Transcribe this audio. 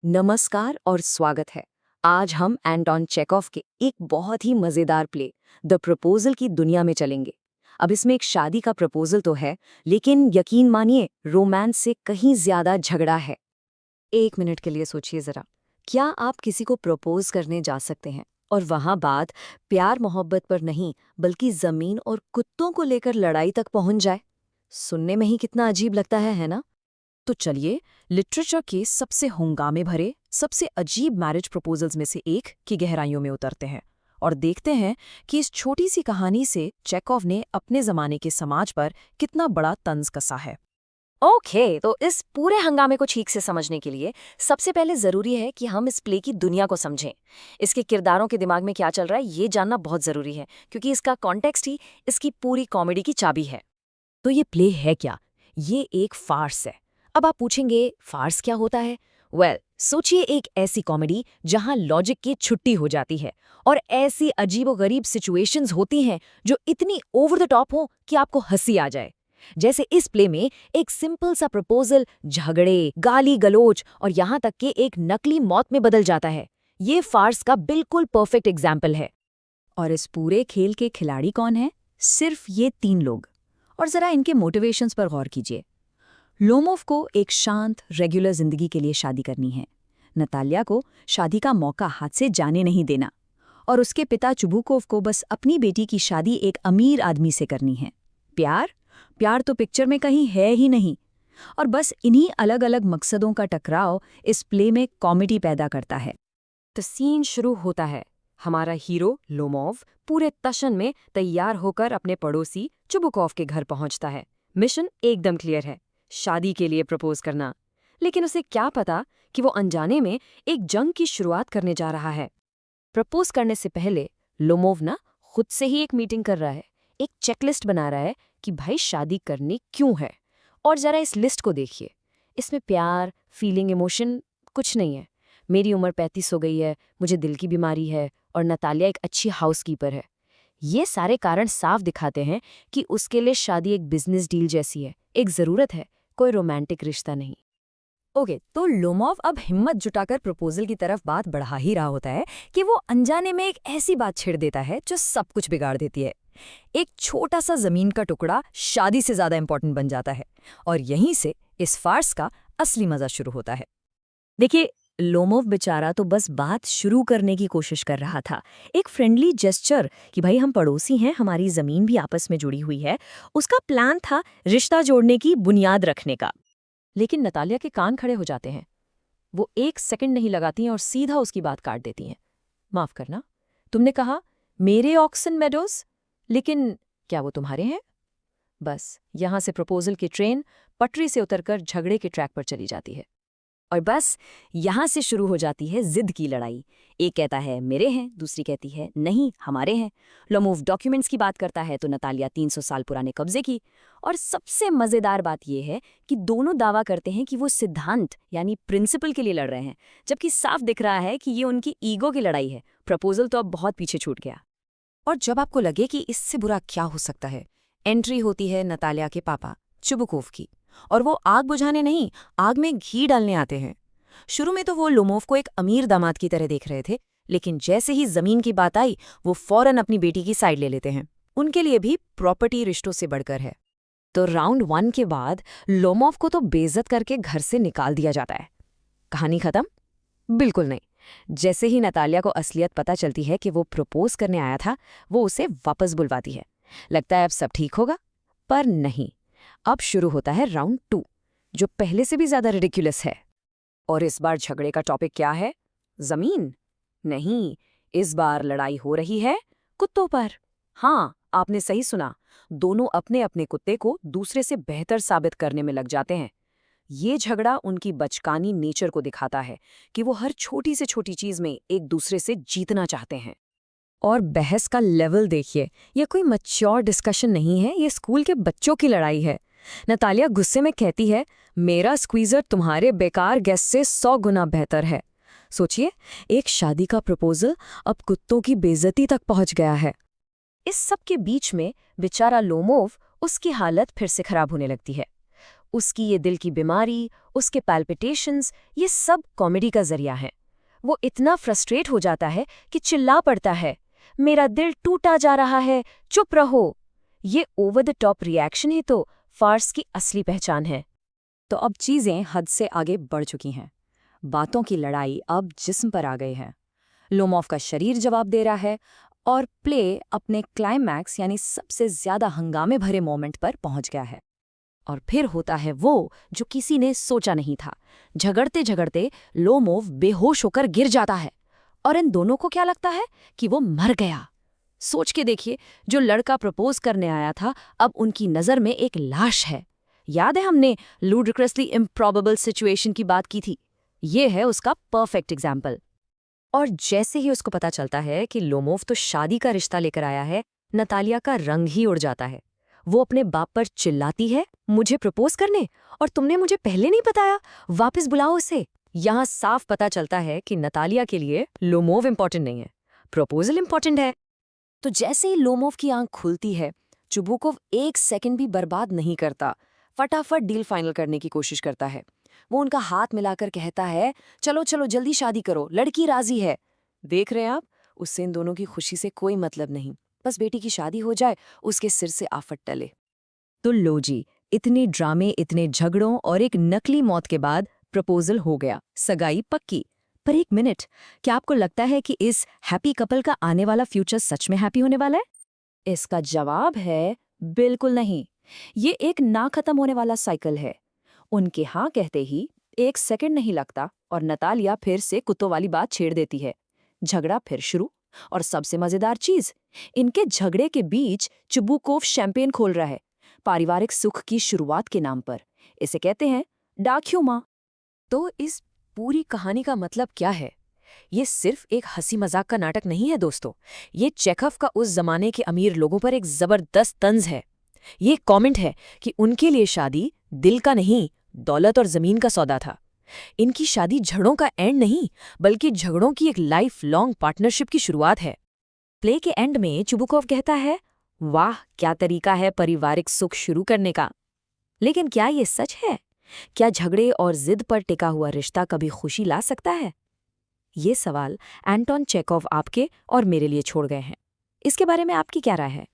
नमस्कार और स्वागत है। आज हम एंटोन चेखव के एक बहुत ही मजेदार प्ले द प्रपोजल की दुनिया में चलेंगे। अब इसमें एक शादी का प्रपोजल तो है, लेकिन यकीन मानिए रोमांस से कहीं ज्यादा झगड़ा है। 1 मिनट के लिए सोचिए जरा, क्या आप किसी को प्रपोज करने जा सकते हैं और वहां बात प्यार मोहब्बत पर नहीं बल्कि जमीन और कुत्तों को लेकर लड़ाई तक पहुंच जाए? सुनने में ही कितना अजीब लगता है ना? तो चलिए लिटरेचर के सबसे हंगामे भरे, सबसे अजीब मैरिज प्रपोजल्स में से एक की गहराइयों में उतरते हैं और देखते हैं कि इस छोटी सी कहानी से चेखव ने अपने जमाने के समाज पर कितना बड़ा तंज कसा है। तो इस पूरे हंगामे को ठीक से समझने के लिए सबसे पहले जरूरी है कि हम इस प्ले की दुनिया को समझें। इसके किरदारों के दिमाग में क्या चल रहा है ये जानना बहुत जरूरी है, क्योंकि इसका कॉन्टेक्स्ट ही इसकी पूरी कॉमेडी की चाबी है। तो ये प्ले है क्या? ये एक फार्स है। अब आप पूछेंगे फार्स क्या होता है? सोचिए एक ऐसी कॉमेडी जहां लॉजिक की छुट्टी हो जाती है और ऐसी अजीबोगरीब सिचुएशंस होती हैं जो इतनी ओवर द टॉप हो कि आपको हंसी आ जाए। जैसे इस प्ले में एक सिंपल सा प्रपोजल झगड़े, गाली गलोच और यहां तक कि एक नकली मौत में बदल जाता है। ये फार्स का बिल्कुल परफेक्ट एग्जाम्पल है। और इस पूरे खेल के खिलाड़ी कौन है? सिर्फ ये 3 लोग। और जरा इनके मोटिवेशंस पर गौर कीजिए। लोमोव को एक शांत, रेगुलर जिंदगी के लिए शादी करनी है। नतालिया को शादी का मौका हाथ से जाने नहीं देना। और उसके पिता चुबुकोव को बस अपनी बेटी की शादी एक अमीर आदमी से करनी है। प्यार प्यार तो पिक्चर में कहीं है ही नहीं। और बस इन्हीं अलग अलग मकसदों का टकराव इस प्ले में कॉमेडी पैदा करता है। तो सीन शुरू होता है। हमारा हीरो लोमोव पूरे तशन में तैयार होकर अपने पड़ोसी चुबुकोव के घर पहुंचता है। मिशन एकदम क्लियर है, शादी के लिए प्रपोज करना। लेकिन उसे क्या पता कि वो अनजाने में एक जंग की शुरुआत करने जा रहा है। प्रपोज करने से पहले लोमोव ना खुद से ही एक मीटिंग कर रहा है, एक चेकलिस्ट बना रहा है कि भाई शादी करनी क्यों है। और जरा इस लिस्ट को देखिए, इसमें प्यार, फीलिंग, इमोशन कुछ नहीं है। मेरी उम्र 35 हो गई है, मुझे दिल की बीमारी है और नतालिया एक अच्छी हाउसकीपर है। ये सारे कारण साफ दिखाते हैं कि उसके लिए शादी एक बिजनेस डील जैसी है, एक जरूरत है, कोई रोमांटिक रिश्ता नहीं। तो लोमोव अब हिम्मत जुटाकर प्रपोजल की तरफ बात बढ़ा ही रहा होता है कि वो अनजाने में एक ऐसी बात छेड़ देता है जो सब कुछ बिगाड़ देती है। एक छोटा सा जमीन का टुकड़ा शादी से ज्यादा इंपॉर्टेंट बन जाता है। और यहीं से इस फार्स का असली मजा शुरू होता है। देखिए, लोमोव बेचारा तो बस बात शुरू करने की कोशिश कर रहा था। एक फ्रेंडली जेस्चर कि भाई हम पड़ोसी हैं, हमारी जमीन भी आपस में जुड़ी हुई है, उसका प्लान था रिश्ता जोड़ने की बुनियाद रखने का। लेकिन नतालिया के कान खड़े हो जाते हैं। वो 1 सेकंड नहीं लगाती हैं और सीधा उसकी बात काट देती हैं। माफ करना, तुमने कहा मेरे ऑक्सन मेडोज, लेकिन क्या वो तुम्हारे हैं? बस यहां से प्रपोजल की ट्रेन पटरी से उतरकर झगड़े के ट्रैक पर चली जाती है। और बस यहां से शुरू हो जाती है जिद की लड़ाई। एक कहता है मेरे हैं, दूसरी कहती है नहीं हमारे हैं। लोमोव डॉक्यूमेंट्स की बात करता है तो नतालिया 300 साल पुराने कब्जे की। और सबसे मजेदार बात यह है कि दोनों दावा करते हैं कि वो सिद्धांत यानी प्रिंसिपल के लिए लड़ रहे हैं, जबकि साफ दिख रहा है कि ये उनकी ईगो की लड़ाई है। प्रपोजल तो अब बहुत पीछे छूट गया। और जब आपको लगे कि इससे बुरा क्या हो सकता है, एंट्री होती है नतालिया के पापा चुबुकोव की। और वो आग बुझाने नहीं, आग में घी डालने आते हैं। शुरू में तो वो लोमोव को एक अमीर दामाद की तरह देख रहे थे, लेकिन जैसे ही जमीन की बात आई वो फौरन अपनी बेटी की साइड ले लेते हैं। उनके लिए भी प्रॉपर्टी रिश्तों से बढ़कर है। तो राउंड 1 के बाद लोमोव को तो बेइज्जत करके घर से निकाल दिया जाता है। कहानी खत्म? बिल्कुल नहीं। जैसे ही नतालिया को असलियत पता चलती है कि वो प्रपोज करने आया था, वो उसे वापस बुलवाती है। लगता है अब सब ठीक होगा, पर नहीं। अब शुरू होता है राउंड 2, जो पहले से भी ज्यादा रिडिकुलस है। और इस बार झगड़े का टॉपिक क्या है? जमीन? नहीं, इस बार लड़ाई हो रही है कुत्तों पर। हाँ, आपने सही सुना। दोनों अपने अपने कुत्ते को दूसरे से बेहतर साबित करने में लग जाते हैं। ये झगड़ा उनकी बचकानी नेचर को दिखाता है कि वो हर छोटी से छोटी चीज में एक दूसरे से जीतना चाहते हैं। और बहस का लेवल देखिए, ये कोई मैच्योर डिस्कशन नहीं है, ये स्कूल के बच्चों की लड़ाई है। नतालिया गुस्से में कहती है मेरा स्क्वीजर तुम्हारे बेकार गैस से 100 गुना बेहतर है। सोचिए, एक शादी का प्रपोजल अब कुत्तों की बेइज्जती तक पहुंच गया है। इस सब के बीच में बेचारा लोमोव, उसकी हालत फिर से खराब होने लगती है। उसकी ये दिल की बीमारी, उसके पैल्पिटेशंस, ये सब कॉमेडी का जरिया है। वो इतना फ्रस्ट्रेट हो जाता है कि चिल्ला पड़ता है, मेरा दिल टूटा जा रहा है, चुप रहो। ये ओवर द टॉप रिएक्शन ही तो फार्स की असली पहचान है। तो अब चीजें हद से आगे बढ़ चुकी हैं। बातों की लड़ाई अब जिस्म पर आ गई है। लोमोव का शरीर जवाब दे रहा है और प्ले अपने क्लाइमैक्स यानी सबसे ज्यादा हंगामे भरे मोमेंट पर पहुंच गया है। और फिर होता है वो जो किसी ने सोचा नहीं था। झगड़ते झगड़ते लोमोव बेहोश होकर गिर जाता है और इन दोनों को क्या लगता है कि वो मर गया। सोच के देखिए, जो लड़का प्रपोज करने आया था अब उनकी नज़र में एक लाश है। याद है हमने लूडिक्रसली इम्प्रॉबेबल सिचुएशन की बात की थी? ये है उसका परफेक्ट एग्जाम्पल। और जैसे ही उसको पता चलता है कि लोमोव तो शादी का रिश्ता लेकर आया है, नतालिया का रंग ही उड़ जाता है। वो अपने बाप पर चिल्लाती है, मुझे प्रपोज करने, और तुमने मुझे पहले नहीं बताया, वापस बुलाओ उसे। यहाँ साफ पता चलता है कि नतालिया के लिए लोमोव इंपॉर्टेंट नहीं है, प्रपोजल इंपॉर्टेंट है। तो जैसे ही लोमोव की आंख खुलती है, चुबुकोव एक सेकंड भी बर्बाद नहीं करता, फटाफट डील फाइनल करने की कोशिश करता है। वो उनका हाथ मिलाकर कहता है, चलो चलो जल्दी शादी करो, लड़की राजी है। देख रहे हैं आप, उससे इन दोनों की खुशी से कोई मतलब नहीं, बस बेटी की शादी हो जाए, उसके सिर से आफत टले। तो लो जी, इतने ड्रामे, इतने झगड़ों और एक नकली मौत के बाद प्रपोजल हो गया, सगाई पक्की। पर एक मिनट, क्या आपको लगता है कि इस हैप्पी कपल का आने वाला फ्यूचर सच में हैप्पी होने वाला है? इसका जवाब है बिल्कुल नहीं। ये एक ना खत्म होने वाला साइकिल है। उनके हाँ कहते ही एक सेकंड नहीं लगता और नतालिया फिर से कुत्तों वाली बात छेड़ देती है। झगड़ा फिर शुरू। और सबसे मजेदार चीज, इनके झगड़े के बीच चुबुकोव शैंपेन खोल रहा है, पारिवारिक सुख की शुरुआत के नाम पर। इसे कहते हैं डाक्यूमा। तो इस पूरी कहानी का मतलब क्या है? ये सिर्फ एक हंसी मजाक का नाटक नहीं है दोस्तों। ये चेखव का उस जमाने के अमीर लोगों पर एक जबरदस्त तंज है। ये कमेंट है कि उनके लिए शादी दिल का नहीं, दौलत और जमीन का सौदा था। इनकी शादी झगड़ों का एंड नहीं, बल्कि झगड़ों की एक लाइफ लॉन्ग पार्टनरशिप की शुरुआत है। प्ले के एंड में चुबुकोव कहता है, वाह क्या तरीका है पारिवारिक सुख शुरू करने का। लेकिन क्या ये सच है? क्या झगड़े और जिद पर टिका हुआ रिश्ता कभी खुशी ला सकता है? ये सवाल एंटोन चेखव आपके और मेरे लिए छोड़ गए हैं। इसके बारे में आपकी क्या राय है?